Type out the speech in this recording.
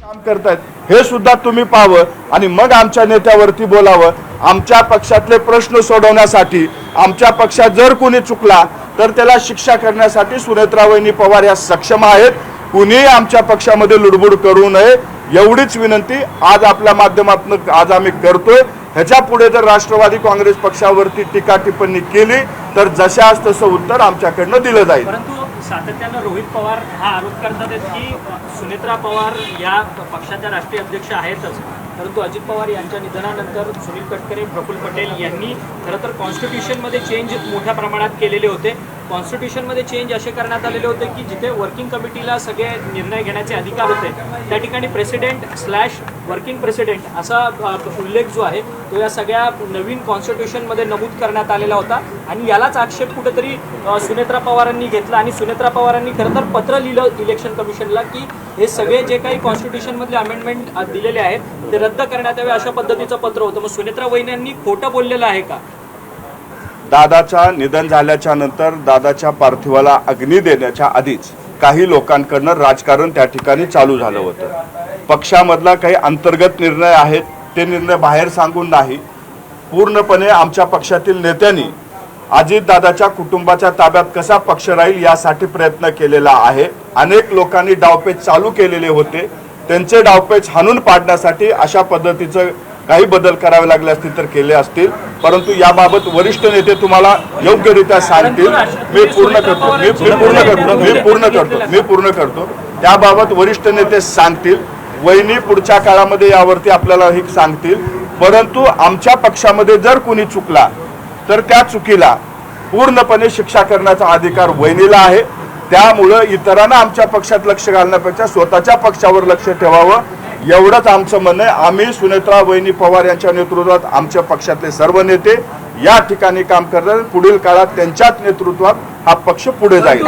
काम करतायत हे सुद्धा तुम्ही पाहावं आणि मग आमच्या नेत्यावरती बोलावं। आमच्या पक्षातले प्रश्न सोडवण्यासाठी आमच्या पक्षात जर कोणी चुकला तर त्याला शिक्षा करण्यासाठी सुनेत्रावहिनी पवार या सक्षम आहेत। कुणी आमच्या पक्षामध्ये लुडबुड करू नये एवढीच विनंती आज आपल्या माध्यमातून आज आम्ही करतोय। ह्याच्या पुढे जर राष्ट्रवादी काँग्रेस पक्षावरती टीका टिप्पणी केली तर जशास तसं उत्तर आमच्याकडनं दिलं जाईल। परंतु सातत्यानं रोहित पवार हा आरोप करतात की सुनेत्रा पवार या पक्षाच्या राष्ट्रीय अध्यक्ष आहेतच, परंतु अजित पवार यांच्या निधनानंतर सुनील तटकरे, प्रफुल्ल पटेल यांनी खरं तर कॉन्स्टिट्यूशनमध्ये चेंज मोठ्या प्रमाणात केलेले होते। कॉन्स्टिट्यूशनमध्ये चेंज असे करण्यात आलेले होते की जिथे वर्किंग कमिटीला सगळे निर्णय घेण्याचे अधिकार होते त्या ठिकाणी प्रेसिडेंट/वर्किंग प्रेसिडेंट असा उल्लेख जो आहे तो या सगळ्या नवीन कॉन्स्टिट्यूशनमध्ये नमूद करण्यात आलेला होता आणि यालाच आक्षेप कुठेतरी सुनेत्रा पवारांनी घेतला आणि सुनेत्रा पवारांनी खरं तर पत्र लिहिलं इलेक्शन कमिशनला की हे सगळे जे काही कॉन्स्टिट्यूशनमधले अमेंडमेंट दिलेले आहेत ते रद्द करण्यात यावे अशा पद्धतीचं पत्र होतं। मग सुनेत्रा वहिन्यांनी खोटं बोललेलं आहे का? दादाचा निधन झाल्याच्या नंतर दादाच्या पार्थिवाला अग्नी देण्याच्या आधीच काही लोकांकडनं राजकारण त्या ठिकाणी चालू झालं होतं। पक्षामधला काही अंतर्गत निर्णय आहेत ते निर्णय बाहेर सांगून नाही, पूर्णपणे आमच्या पक्षातील नेत्यांनी अजितदादाच्या कुटुंबाच्या ताब्यात कसा पक्ष राहील यासाठी प्रयत्न केलेला आहे। अनेक लोकांनी डावपेच चालू केलेले होते, त्यांचे डावपेच हाणून पाडण्यासाठी अशा पद्धतीचं काही बदल करावे लागले असतील तर केले असतील, परंतु याबाबत वरिष्ठ नेते तुम्हाला योग्यरित्या सांगतील। मी पूर्ण करतो त्याबाबत वरिष्ठ नेते सांगतील। वहिनी पुढच्या काळामध्ये यावरती आपल्याला हे सांगतील, परंतु आमच्या पक्षामध्ये जर कोणी चुकला तर त्या चुकीला पूर्णपणे शिक्षा करण्याचा अधिकार वहिनीला आहे। त्यामुळं इतरांना आमच्या पक्षात लक्ष घालण्यापेक्षा स्वतःच्या पक्षावर लक्ष ठेवावं एवढंच आमचं म्हणणं आहे। आम्ही सुनेत्रा वहिनी पवार यांच्या नेतृत्वात आमच्या पक्षातले सर्व नेते या ठिकाणी काम करतात। पुढील काळात त्यांच्याच नेतृत्वात हा पक्ष पुढे जाईल।